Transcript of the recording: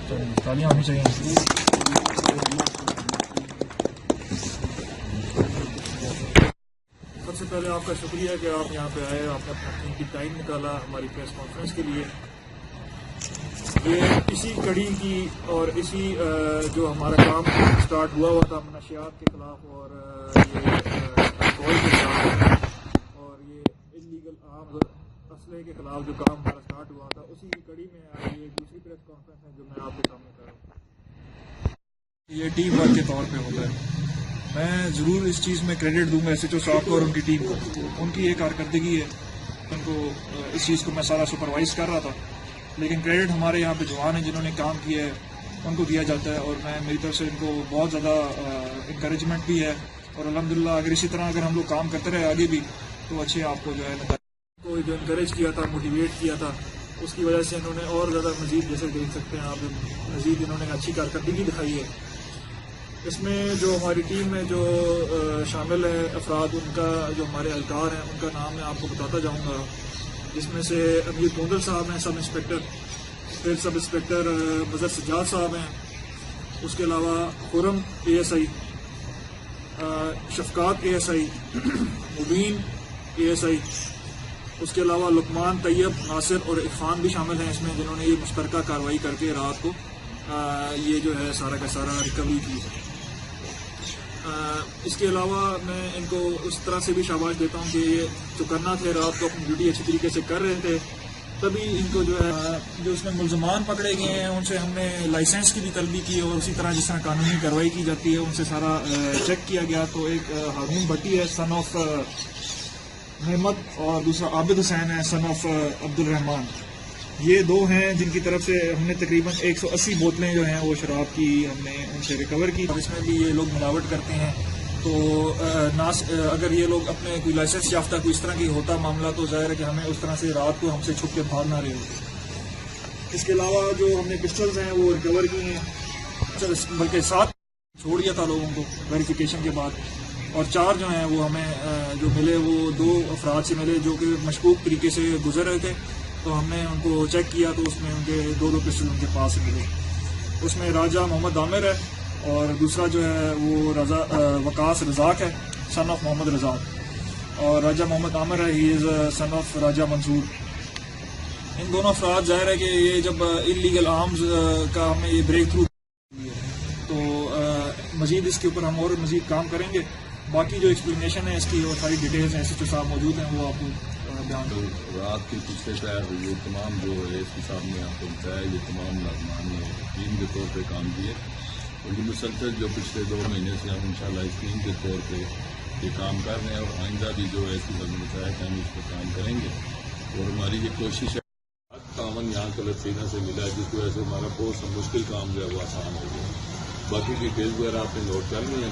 تالیاں ہونی چاہیے. سب سے پہلے آپ کا شکریہ کہ آپ یہاں پہ آئے, آپ نے اپنا قیمتی ٹائم نکالا ہماری پریس کانفرنس کے لیے. یہ اسی کڑی کی اور اسی جو ہمارا کام سٹارٹ ہوا تھا منشیات کے خلاف اور یہ الکوہل کے خلاف اور یہ انلیگل عام اسلحے کے خلاف جو کام ہمارا سٹارٹ ہوا تھا, اسی کی کڑی میں آج یہ دوسری پریس کانفرنس ہے جو میں آپ کے سامنے کر رہا ہوں. یہ ٹیم ورک کے طور پہ ہوتا ہے. میں ضرور اس چیز میں کریڈٹ دوں گا ایس ایچ او صاحب کو اور ان کی ٹیم کو. ان کی یہ کارکردگی ہے, ان کو اس چیز کو میں سارا سپروائز کر رہا تھا, لیکن کریڈٹ ہمارے یہاں پہ جوان ہیں جنہوں نے کام کیا ہے ان کو دیا جاتا ہے, اور میں میری طرف سے ان کو بہت زیادہ انکریجمنٹ بھی ہے. اور الحمدللہ اگر اسی طرح اگر ہم لوگ کام کرتے رہے آگے بھی تو اچھے آپ کو جو ہے کو جو انکریج کیا تھا, موٹیویٹ کیا تھا, اس کی وجہ سے انہوں نے اور زیادہ مزید جیسے دیکھ سکتے ہیں آپ, مزید انہوں نے اچھی کارکردگی دکھائی ہے. اس میں جو ہماری ٹیم میں جو شامل ہیں افراد, ان کا جو ہمارے اہلکار ہیں ان کا نام میں آپ کو بتاتا جاؤں گا, جس میں سے امیر کوندل صاحب ہیں سب انسپکٹر, پھر سب انسپکٹر مظہر سجاد صاحب ہیں, اس کے علاوہ Khurram A S I, Shafqat A S I, Mubeen A S I, اس کے علاوہ لقمان, طیب, ناصر اور عرفان بھی شامل ہیں اس میں, جنہوں نے یہ مشترکہ کارروائی کر کے رات کو یہ جو ہے سارا کا سارا ریکوری کی. اس کے علاوہ میں ان کو اس طرح سے بھی شاباش دیتا ہوں کہ یہ جو کرنا تھے رات کو اپنی ڈیوٹی اچھی طریقے سے کر رہے تھے, تبھی ان کو جو ہے جو اس میں ملزمان پکڑے گئے ہیں ان سے ہم نے لائسنس کی بھی طلبی کی, اور اسی طرح جس طرح قانونی کارروائی کی جاتی ہے ان سے سارا چیک کیا گیا. تو ایک ہارون بھٹی ہے سن آف محمد, اور دوسرا عابد حسین ہے سن آف عبد الرحمان. یہ دو ہیں جن کی طرف سے ہم نے تقریباً 180 بوتلیں جو ہیں وہ شراب کی ہم نے ان سے ریکور کی. اس میں بھی یہ لوگ ملاوٹ کرتے ہیں, تو اگر یہ لوگ اپنے کوئی لائسنس یافتہ کوئی اس طرح کی ہوتا معاملہ تو ظاہر ہے کہ ہمیں اس طرح سے رات کو ہم سے چھپ کے بھاگ نہ رہے ہوتے. اس کے علاوہ جو ہم نے پسٹلز ہیں وہ ریکور کی ہیں, بلکہ 7 چھوڑ دیا تھا لوگوں کو ویریفیکیشن کے بعد, اور 4 جو ہیں وہ ہمیں جو ملے وہ 2 افراد سے ملے جو کہ مشکوک طریقے سے گزر رہے تھے. تو ہم نے ان کو چیک کیا تو اس میں ان کے 2 پسٹل ان کے پاس ملے. اس میں راجہ محمد عامر ہے, اور دوسرا جو ہے وہ وقاص رزاق ہے سن آف محمد رزاق, اور راجہ محمد عامر ہے ہی از سن آف راجہ منصور. ان دونوں افراد ظاہر ہے کہ یہ جب انلیگل آرمز کا ہمیں یہ بریک تھرو تو مزید اس کے اوپر ہم اور مزید کام کریں گے. باقی جو ایکسپلینیشن ہے اس کی اور ساری ڈیٹیلز ہیں ایس ایچ او صاحب موجود ہیں, وہ آپ کو بیان کریں. رات کے پچھلے طے ہوئے تمام جو ہے اس کے سامنے آپ کو بتایا, یہ تمام ملازمان نے ٹیم کے طور پہ کام کیے, اور یہ مسلسل جو پچھلے 2 مہینے سے ہم انشاءاللہ اس ٹیم کے طور پہ یہ کام کر رہے ہیں, اور آئندہ بھی جو ہے اس کے بتایا کہ ہم اس پہ کام کریں گے. اور ہماری یہ کوشش ہے تعاون یہاں کلسینہ سے ملا ہے, جس کی وجہ سے ہمارا بہت سا مشکل کام جو ہے وہ آسان ہو گیا. باقی ڈیٹیل وغیرہ آپ نے نوٹ کر لی ہیں,